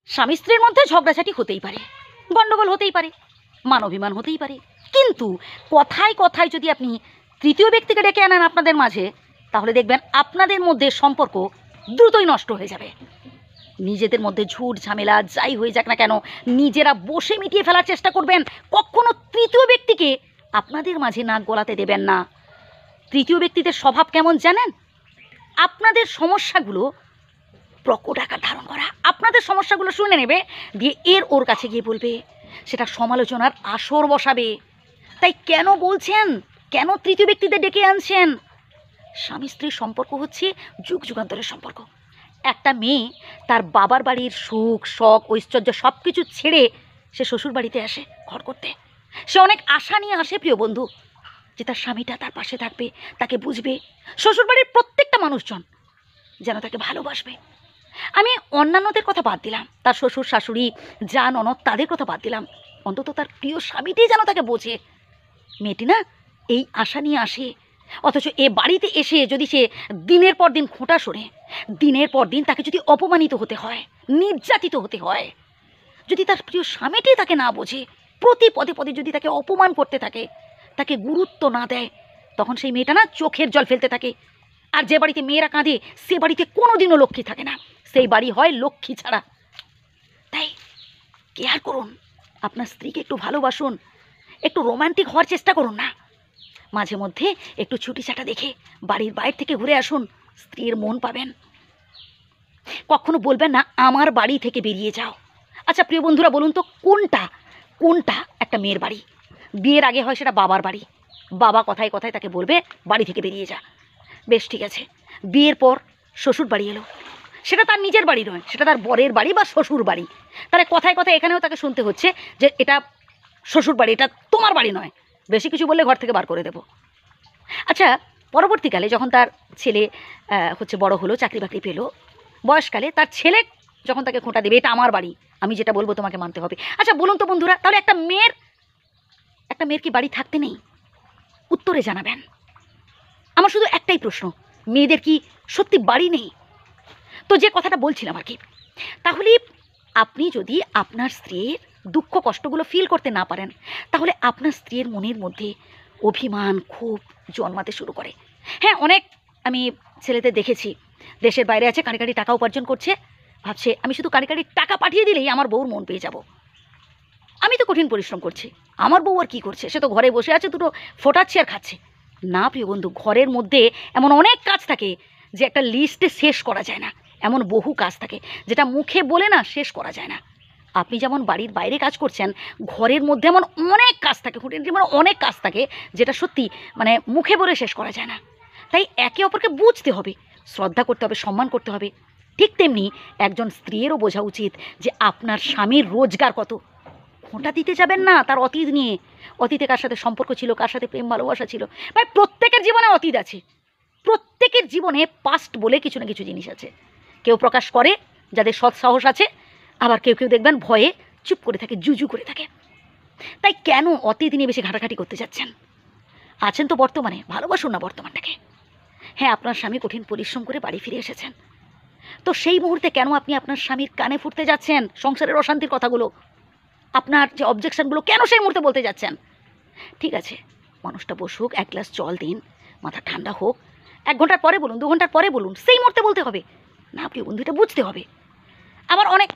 স্বামী স্ত্রীর মধ্যে ঝগড়াঝাটি হতেই পারে, গণ্ডগোল হতেই পারে, মান অভিমান হতেই পারে, কিন্তু কথায় কথায় যদি আপনি তৃতীয় ব্যক্তিকে ডেকে আনেন আপনাদের মাঝে, তাহলে দেখবেন আপনাদের মধ্যে সম্পর্ক দ্রুতই নষ্ট হয়ে যাবে। নিজেদের মধ্যে ঝুট ঝামেলা যাই হয়ে যাক না কেন, নিজেরা বসে মিটিয়ে ফেলার চেষ্টা করবেন। কখনো তৃতীয় ব্যক্তিকে আপনাদের মাঝে নাক গলাতে দেবেন না। তৃতীয় ব্যক্তিদের স্বভাব কেমন জানেন? আপনাদের সমস্যাগুলো প্রকট আকার ধারণ করা, আপনাদের সমস্যাগুলো শুনে নেবে, দিয়ে ওর কাছে গিয়ে বলবে, সেটা সমালোচনার আসর বসাবে। তাই কেন বলছেন, কেন তৃতীয় ব্যক্তিদের ডেকে আনছেন? স্বামী স্ত্রীর সম্পর্ক হচ্ছে যুগ যুগান্তরের সম্পর্ক। একটা মেয়ে তার বাবার বাড়ির সুখ শখ ঐশ্বর্য সব কিছু ছেড়ে সে শ্বশুর বাড়িতে আসে ঘর করতে। সে অনেক আশা নিয়ে আসে প্রিয় বন্ধু, যে তার স্বামীটা তার পাশে থাকবে, তাকে বুঝবে, শ্বশুরবাড়ির প্রত্যেকটা মানুষজন যেন তাকে ভালোবাসবে। আমি অন্যান্যদের কথা বাদ দিলাম, তার শ্বশুর শাশুড়ি যা ননদ তাদের কথা বাদ দিলাম, অন্তত তার প্রিয় স্বামীটাই যেন তাকে বোঝে। মেয়েটি না এই আশা নিয়ে আসে, অথচ এ বাড়িতে এসে যদি সে দিনের পর দিন খোঁটা শোনে, দিনের পর দিন তাকে যদি অপমানিত হতে হয়, নির্যাতিত হতে হয়, যদি তার প্রিয় স্বামীটি তাকে না বোঝে, প্রতি পদে পদে যদি তাকে অপমান করতে থাকে, তাকে গুরুত্ব না দেয়, তখন সেই মেয়েটা না চোখের জল ফেলতে থাকে। আর যে বাড়িতে মেয়েরা কাঁদে সে বাড়িতে কোনোদিনও লক্ষ্মী থাকে না, সেই বাড়ি হয় লক্ষ্মী ছাড়া। তাই কেয়ার করুন, আপনার স্ত্রীকে একটু ভালোবাসুন, একটু রোমান্টিক হওয়ার চেষ্টা করুন না। মাঝে মধ্যে একটু ছুটি ছাটা দেখে বাড়ির বাইরে থেকে ঘুরে আসুন, স্ত্রীর মন পাবেন। কখনো বলবেন না আমার বাড়ি থেকে বেরিয়ে যাও। আচ্ছা প্রিয় বন্ধুরা, বলুন তো কোনটা কোনটা একটা মেয়ের বাড়ি? বিয়ের আগে হয় সেটা বাবার বাড়ি, বাবা কথায় কথায় তাকে বলবে বাড়ি থেকে বেরিয়ে যা, বেশ ঠিক আছে। বিয়ের পর শ্বশুর বাড়ি এলো, সেটা তার নিজের বাড়ি নয়, সেটা তার বরের বাড়ি বা শ্বশুর বাড়ি। তাহলে কথায় কথায় এখানেও তাকে শুনতে হচ্ছে যে এটা শ্বশুর বাড়ি, এটা তোমার বাড়ি নয়, বেশি কিছু বললে ঘর থেকে বার করে দেব। আচ্ছা পরবর্তীকালে যখন তার ছেলে হচ্ছে বড় হলো, চাকরি বাকরি পেলো, বয়সকালে তার ছেলে যখন তাকে খোঁটা দেবে এটা আমার বাড়ি, আমি যেটা বলবো তোমাকে মানতে হবে। আচ্ছা বলুন তো বন্ধুরা, তাহলে একটা মেয়ের কি বাড়ি থাকতে নেই? উত্তরে জানাবেন। আমার শুধু একটাই প্রশ্ন, মেয়েদের কি সত্যি বাড়ি নেই? তো যে কথাটা বলছিলাম আর কি, তাহলে আপনি যদি আপনার স্ত্রীর দুঃখ কষ্টগুলো ফিল করতে না পারেন, তাহলে আপনার স্ত্রীর মনের মধ্যে অভিমান ক্ষোভ জন্মাতে শুরু করে। হ্যাঁ, অনেক আমি ছেলেদের দেখেছি দেশের বাইরে আছে, কাঁড়ি কাঁড়ি টাকা উপার্জন করছে, ভাবছে আমি শুধু কাঁড়ি কাঁড়ি টাকা পাঠিয়ে দিলেই আমার বউর মন পেয়ে যাব। আমি তো কঠিন পরিশ্রম করছি, আমার বউ আর কী করছে, সে তো ঘরে বসে আছে, দুটো ফোটাচ্ছে আর খাচ্ছে। না প্রিয় বন্ধু, ঘরের মধ্যে এমন অনেক কাজ থাকে যে একটা লিস্টে শেষ করা যায় না, এমন বহু কাজ থাকে যেটা মুখে বলে না শেষ করা যায় না। আপনি যেমন বাড়ির বাইরে কাজ করছেন, ঘরের মধ্যে এমন অনেক কাজ থাকে, মানে অনেক কাজ থাকে যেটা সত্যি মানে মুখে বলে শেষ করা যায় না। তাই একে অপরকে বুঝতে হবে, শ্রদ্ধা করতে হবে, সম্মান করতে হবে। ঠিক তেমনি একজন স্ত্রীরও বোঝা উচিত যে আপনার স্বামীর রোজগার কত। খোঁটা দিতে যাবেন না তার অতীত নিয়ে, অতীতে কার সাথে সম্পর্ক ছিল, কার সাথে প্রেম ভালোবাসা ছিল। ভাই প্রত্যেকের জীবনে অতীত আছে, প্রত্যেকের জীবনে পাস্ট বলে কিছু না কিছু জিনিস আছে। কেউ প্রকাশ করে যাদের সৎ সাহস আছে, আবার কেউ কেউ দেখবেন ভয়ে চুপ করে থাকে, জুজু করে থাকে। তাই কেন অতীত নিয়ে বেশি ঘাটাঘাটি করতে যাচ্ছেন? আছেন তো বর্তমানে, ভালোবাসুন না বর্তমানটাকে। হ্যাঁ, আপনার স্বামী কঠিন পরিশ্রম করে বাড়ি ফিরে এসেছেন, তো সেই মুহূর্তে কেন আপনি আপনার স্বামীর কানে ফুটতে যাচ্ছেন সংসারের অশান্তির কথাগুলো, আপনার যে অবজেকশনগুলো কেন সেই মুহূর্তে বলতে যাচ্ছেন? ঠিক আছে, মানুষটা বসুক, এক গ্লাস জল দিন, মাথা ঠান্ডা হোক, 1 ঘন্টার পরে বলুন, 2 ঘন্টার পরে বলুন, সেই মুহূর্তে বলতে হবে না প্রিয় বন্ধু, এটা বুঝতে হবে। আবার অনেক